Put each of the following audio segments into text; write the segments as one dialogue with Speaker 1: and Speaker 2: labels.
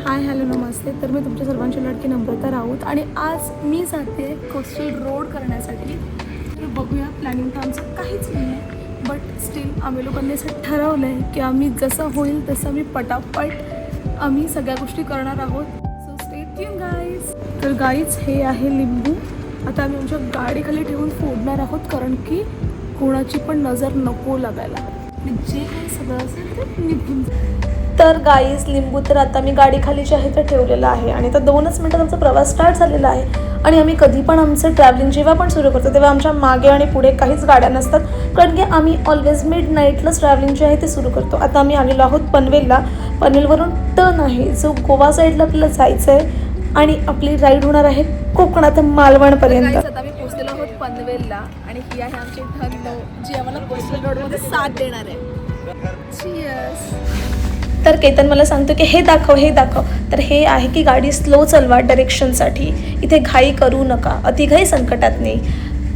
Speaker 1: Hi hello नमस्ते. तर मी तुमच्या सर्वांची लाडकी नम्रता राऊत आणि आज मी जाते कोस्टल रोड करण्यासाठी. तर बघूया, प्लॅनिंग तर आमचं काहीच नाही आहे, बट स्टील आम्ही लोकांनी असं ठरवलं आहे की आम्ही जसं होईल तसं मी पटापट आम्ही सगळ्या गोष्टी करणार आहोत. So stay tune guys. तर गाईज हे आहे लिंबू. आता आम्ही आमच्या गाडीखाली ठेवून फोडणार आहोत, कारण की कोणाची पण नजर नको लागायला. जे काही सगळं असेल ते निघून. तर गाईज लिंबू तर आता मी गाडीखाली जे आहे ते ठेवलेलं आहे आणि आता 2च मिनटात आमचा प्रवास स्टार्ट झालेला आहे. आणि आम्ही कधी पण आमचं ट्रॅव्हलिंग जेव्हा पण सुरू करतो तेव्हा आमच्या मागे आणि पुढे काहीच गाड्या नसतात, कारण की आम्ही ऑलवेज मिडनाईटलाच ट्रॅव्हलिंग जे आहे ते सुरू करतो. आता आम्ही आलेलो आहोत पनवेलला. पनवेलवरून टर्न आहे जो गोवा साईडला आपल्याला जायचं आहे आणि आपली राईड होणार आहे कोकणात मालवणपर्यंत. आता आम्ही पोहोचलेलो आहोत पनवेलला आणि ही आहे आमची धन्नो जी आम्हाला कोस्टल रोडमध्ये साथ देणार आहे. Cheers. तर केतन मला सांगतो की हे दाखव हे दाखव. तर हे आहे की गाडी स्लो चालवा डायरेक्शनसाठी, इथे घाई करू नका, अतिघाई संकटात नाही.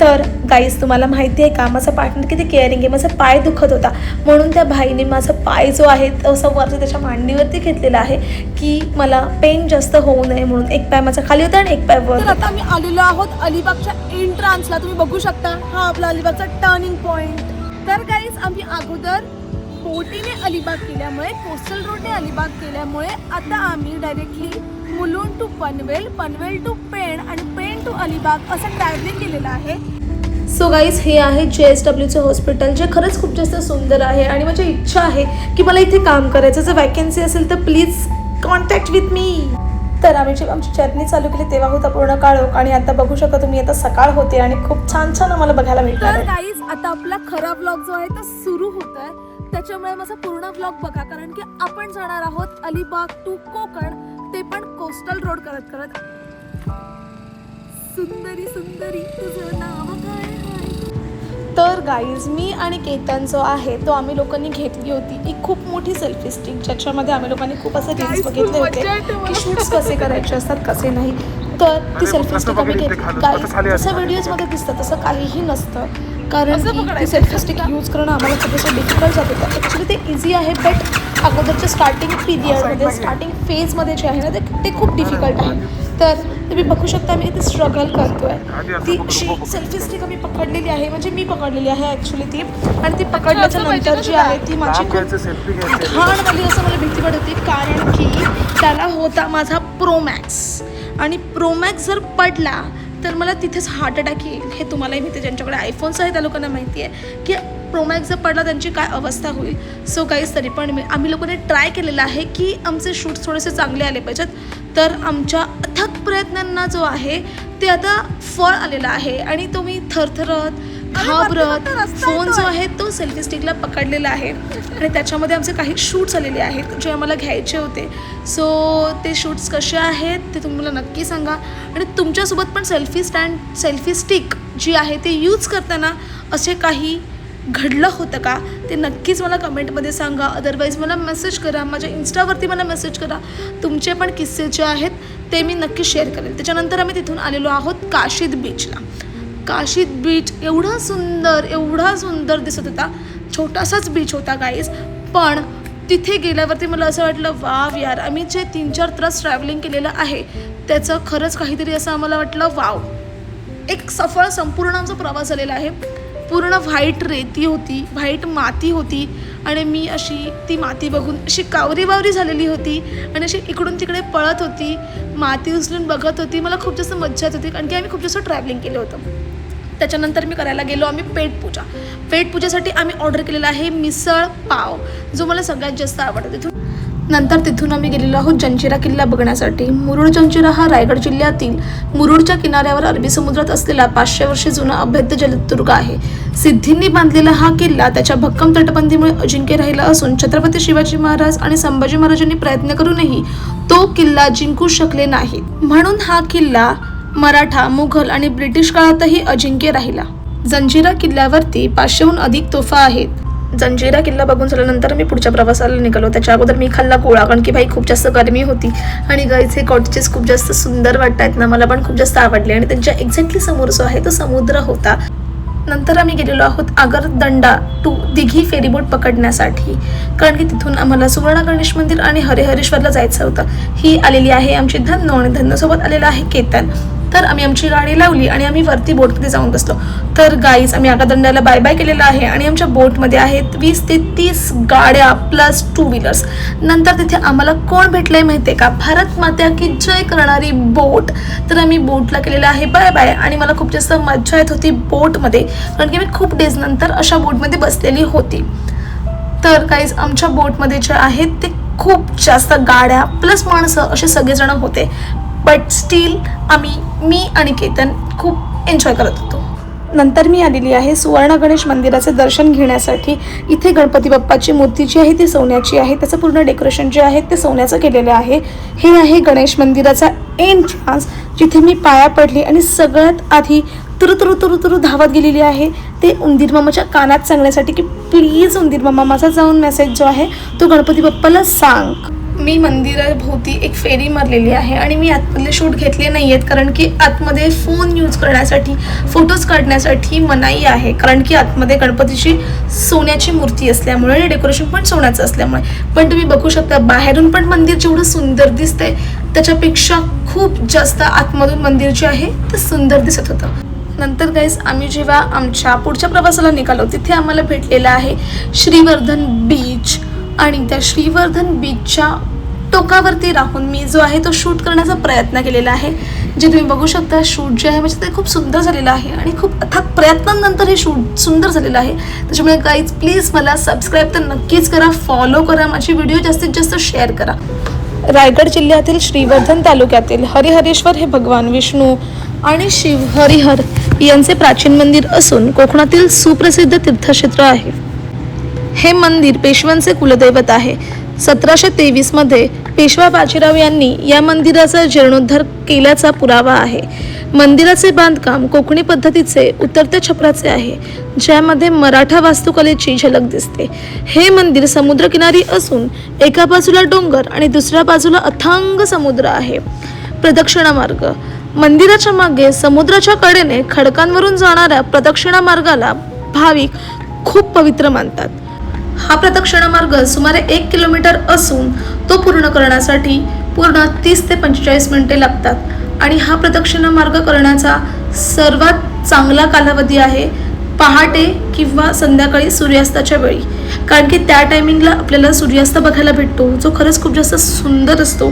Speaker 1: तर गाईज तुम्हाला माहिती आहे का माझा पार्टनर किती केअरिंग आहे. माझा पाय दुखत होता म्हणून त्या भाईने माझा पाय जो आहे तो असं वरती त्याच्या मांडीवरती घेतलेला आहे की मला पेन जास्त होऊ नये म्हणून. एक पाय माझा खाली होता आणि एक पाय वर. तर आता आम्ही आलेलो आहोत अलिबागच्या एंट्रान्सला. तुम्ही बघू शकता हा आपला अलिबागचा टर्निंग पॉईंट. तर गाईज आम्ही अगोदर बोटीने अलिबाग केल्यामुळे, कोस्टल रोडने अलिबाग केल्यामुळे आता आम्ही directly Mulund to Panvel, Panvel to Pen आणि पेण टू अलिबाग असं ट्रॅव्हलिंग केलेलं आहे. सो गाईज हे आहे JSWचं हॉस्पिटल, जे खरंच खूप जास्त सुंदर आहे आणि माझी इच्छा आहे की मला इथे काम करायचं. जर वॅकन्सी असेल तर प्लीज कॉन्टॅक्ट विथ मी. तर आम्ही जेव्हा आमची जर्नी चालू केली तेव्हा होता पूर्ण काळोख आणि आता बघू शकता तुम्ही आता सकाळ होते आणि खूप छान छान आम्हाला बघायला मिळतं. तर गाईज आता आपला खरा ब्लॉग जो आहे तो सुरू होत आहे, त्याच्यामुळे माझा पूर्ण ब्लॉग बघा, कारण की आपण जाणार आहोत अलिबाग टू कोकण, ते पण कोस्टल रोड करत करत. सुंदरी सुंदरी तुझं नाव काय आहे. तर गाईज मी आणि केतन जो आहे तो आम्ही लोकांनी घेतली होती एक खूप मोठी सेल्फी स्टिक, ज्याच्यामध्ये आम्ही लोकांनी खूप असे रील्स बघितले होते की शूट्स कसे करायचे असतात कसे नाही. तर ती सेल्फी स्टिक आम्ही घेतली. गाईज जसं व्हिडिओजमध्ये दिसतं तसं काहीही नसतं, कारण की ती सेल्फी स्टिक यूज करणं आम्हाला थोडंसं डिफिकल्ट जात होतं. ॲक्च्युली ते इझी आहे, बट अगोदरच्या स्टार्टिंग पिरियडमध्ये स्टार्टिंग फेजमध्ये जे आहे ना ते खूप डिफिकल्ट आहे. तर तुम्ही बघू शकता मी इथे स्ट्रगल करतो आहे. ती अशी सेल्फी स्टिक आम्ही पकडलेली आहे, म्हणजे मी पकडलेली आहे ॲक्च्युली ती. आणि ती पकडल्याच्या नंतर जी आहे ती माझी खूप घाणवाली असं मला भीती वाटत होती, कारण की त्याला होता माझा प्रो मॅक्स आणि प्रो मॅक्स जर पडला तर मला तिथेच हार्ट अटॅक येईल. हे तुम्हालाही माहिती आहे, ज्यांच्याकडे आयफोन्स आहे त्या लोकांना माहिती आहे की प्रो मॅक्स जर पडला त्यांची काय अवस्था होईल. सो काहीच तरी पण आम्ही लोकांनी ट्राय केलेलं आहे की आमचे शूट्स थोडेसे चांगले आले पाहिजेत. तर आमच्या अथक प्रयत्नांना जो आहे ते आता फळ आलेलं आहे आणि तो मी थरथरत घाबरत फोन जो आहे तो सेल्फी स्टिकला पकडलेला आहे आणि त्याच्यामध्ये आमचे काही शूट्स आलेले आहेत जे आम्हाला घ्यायचे होते. सो ते शूट्स कसे आहेत ते तुम्ही मला नक्की सांगा. आणि तुमच्यासोबत पण सेल्फी स्टिक जी आहे ते यूज करताना असे काही घडलं होतं का ते नक्कीच मला कमेंटमध्ये सांगा. अदरवाईज मला मेसेज करा, माझ्या इन्स्टावरती मला मेसेज करा. तुमचे पण किस्से जे आहेत ते मी नक्की शेअर करेल. त्याच्यानंतर आम्ही तिथून आलेलो आहोत काशीद बीचला. काशीद बीच एवढा सुंदर दिसत होता. छोटासाच बीच होता गाईज, पण तिथे गेल्यावरती मला असं वाटलं वाव यार, आम्ही जे 3-4 तास ट्रॅव्हलिंग केलेलं आहे त्याचं खरंच काहीतरी असं आम्हाला वाटलं वाव. एक सफळ संपूर्ण आमचा प्रवास झालेला आहे. पूर्ण व्हाईट रेती होती, व्हाईट माती होती आणि मी अशी ती माती बघून अशी कावरी झालेली होती आणि अशी इकडून तिकडे पळत होती, माती उचलून बघत होती. मला खूप जास्त मज्जा येत होती, कारण की आम्ही खूप जास्त ट्रॅव्हलिंग केलं होतं. त्याच्यानंतर मी करायला गेलो आम्ही पेटपूजा. पेटपूजेसाठी आम्ही ऑर्डर केलेला आहे मिसळ पाव, जो मला सगळ्यात जास्त आवडतो. तिथून आम्ही गेलेलो आहोत जंजिरा किल्ला बघण्यासाठी. मुरुड जंजिरा हा रायगड जिल्ह्यातील मुरुडच्या किनाऱ्यावर अरबी समुद्रात असलेला 500 वर्षे जुना अभेद्य जलदुर्ग आहे. सिद्धींनी बांधलेला हा किल्ला त्याच्या भक्कम तटबंदीमुळे अजिंक्य राहिला असून छत्रपती शिवाजी महाराज आणि संभाजी महाराजांनी प्रयत्न करूनही तो किल्ला जिंकू शकले नाहीत. म्हणून हा किल्ला मराठा, मुघल आणि ब्रिटिश काळातही अजिंक्य राहिला. जंजिरा किल्ल्यावरती 500हून अधिक तोफा आहेत. जंजिरा किल्ला बघून झाल्यानंतर मी पुढच्या प्रवासाला निघालो. त्याच्या अगोदर मी खाल्ला गोळा, कारण की भाई खूप जास्त गरमी होती आणि गाईचे कॉटेजेस खूप जास्त सुंदर वाटत आहेत ना, मला पण खूप जास्त आवडले. आणि त्यांच्या एक्झॅक्टली समोर जो आहे तो समुद्र होता. नंतर आम्ही गेलेलो आहोत आगरदंडा टू दिघी फेरीबोट पकडण्यासाठी, कारण की तिथून आम्हाला सुवर्ण गणेश मंदिर आणि हरिहरेश्वरला जायचं होतं. ही आलेली आहे आमची धन्नो आणि धन्नोसोबत आलेला आहे केतन. तर आम्ही आमची गाडी लावली आणि आम्ही वरती बोटमध्ये जाऊन बसलो. तर गाईज आम्ही आगरदंड्याला बाय बाय केलेलं आहे आणि आमच्या बोटमध्ये आहेत 20 ते 30 गाड्या प्लस 2 व्हीलर्स. नंतर तिथे आम्हाला कोण भेटलंय माहिती आहे का, भारत माता की जय करणारी बोट. तर आम्ही बोटला केलेलं आहे बाय बाय आणि मला खूप जास्त मजा येत होती बोटमध्ये, कारण की मी खूप डेज नंतर अशा बोटमध्ये बसलेली होती. तर गाईज आमच्या बोटमध्ये जे आहेत ते खूप जास्त गाड्या प्लस माणसं असे सगळेजण होते, बट स्टील मी आणि केतन खूप एन्जॉय करत होतो. नंतर मी आलेली आहे सुवर्ण गणेश मंदिराचे दर्शन घेण्यासाठी. इथे गणपती बाप्पाची मूर्ती जी आहे ती सोन्याची आहे, त्याचं पूर्ण डेकोरेशन जे आहे ते सोन्याचं केलेलं आहे. हे आहे गणेश मंदिराचा एंट्रन्स, जिथे मी पाया पडली आणि सगळ्यात आधी तुरु धावत गेलेली आहे ते उंदीर मामाच्या कानात सांगण्यासाठी की प्लीज उंदीर मामा माझा जाऊन मेसेज जो आहे तो गणपती बाप्पाला सांग. मी मंदिराभोवती एक फेरी मारलेली आहे आणि मी आतमधले शूट घेतले नाही आहेत, कारण की आतमध्ये फोन यूज करण्यासाठी फोटोज काढण्यासाठी मनाई आहे, कारण की आतमध्ये गणपतीची सोन्याची मूर्ती असल्यामुळे आणि डेकोरेशन पण सोन्याचं असल्यामुळे. पण तुम्ही बघू शकता बाहेरून पण मंदिर जेवढं सुंदर दिसतंय त्याच्यापेक्षा खूप जास्त आतमधून मंदिर जे आहे ते सुंदर दिसत होतं. नंतर गाईस आम्ही जेव्हा आमच्या पुढच्या प्रवासाला निघालो तिथे आम्हाला भेटलेला आहे श्रीवर्धन बीच, आणि त्या श्रीवर्धन बीचच्या टोकावरती राहून मी जो आहे तो शूट करण्याचा प्रयत्न केलेला आहे. जे तुम्ही बघू शकता शूट जे आहे म्हणजे ते खूप सुंदर झालेलं आहे आणि खूप अथक प्रयत्नांनंतर हे शूट सुंदर झालेलं आहे. त्याच्यामुळे गाईज प्लीज मला सबस्क्राईब तर नक्कीच करा, फॉलो करा, माझी व्हिडिओ जास्तीत जास्त शेअर करा. रायगड जिल्ह्यातील श्रीवर्धन तालुक्यातील हरिहरेश्वर हे भगवान विष्णू आणि शिव हरिहर यांचे प्राचीन मंदिर असून कोकणातील सुप्रसिद्ध तीर्थक्षेत्र आहे. हे मंदिर पेशव्यांचे कुलदैवत आहे. 1723 मध्ये पेशवा बाजीराव यांनी या मंदिराचा जीर्णोद्धार केल्याचा पुरावा आहे. मंदिराचे बांधकाम कोकणी पद्धतीचे उतरत्या छपराचे आहे, ज्यामध्ये मराठा वास्तुकलेची झलक दिसते. हे मंदिर समुद्रकिनारी असून एका बाजूला डोंगर आणि दुसऱ्या बाजूला अथांग समुद्र आहे. प्रदक्षिणा मार्ग. मंदिराच्या मागे समुद्राच्या कडेने खडकांवरून जाणाऱ्या प्रदक्षिणा मार्गाला भाविक खूप पवित्र मानतात. हा प्रदक्षिणा मार्ग सुमारे 1 किलोमीटर असून तो पूर्ण करण्यासाठी पूर्ण 30 ते 45 मिनिटे लागतात आणि हा प्रदक्षिणा मार्ग करण्याचा सर्वात चांगला कालावधी आहे पहाटे किंवा संध्याकाळी सूर्यास्ताच्या वेळी, कारण की त्या टायमिंगला आपल्याला सूर्यास्त बघायला भेटतो, जो खरंच खूप जास्त सुंदर असतो.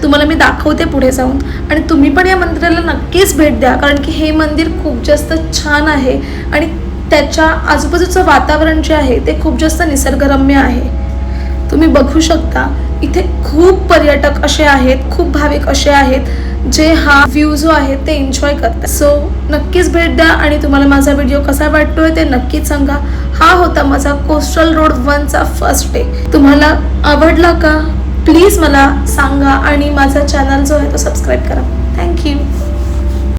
Speaker 1: तुम्हाला मी दाखवते पुढे जाऊन, आणि तुम्ही पण या मंदिराला नक्कीच भेट द्या, कारण की हे मंदिर खूप जास्त छान आहे आणि त्याच्या आजूबाजूचं वातावरण जे आहे ते खूप जास्त निसर्गरम्य आहे. तुम्ही बघू शकता इथे खूप पर्यटक असे आहेत, खूप भाविक असे आहेत जे हा व्ह्यू जो आहे ते एन्जॉय करतात. सो नक्कीच भेट द्या आणि तुम्हाला माझा व्हिडिओ कसा वाटतोय ते नक्कीच सांगा. हा होता माझा कोस्टल रोड 1चा फर्स्ट डे. तुम्हाला आवडला का? प्लीज मला सांगा आणि माझा चॅनल जो आहे तो सबस्क्राईब करा. थँक्यू.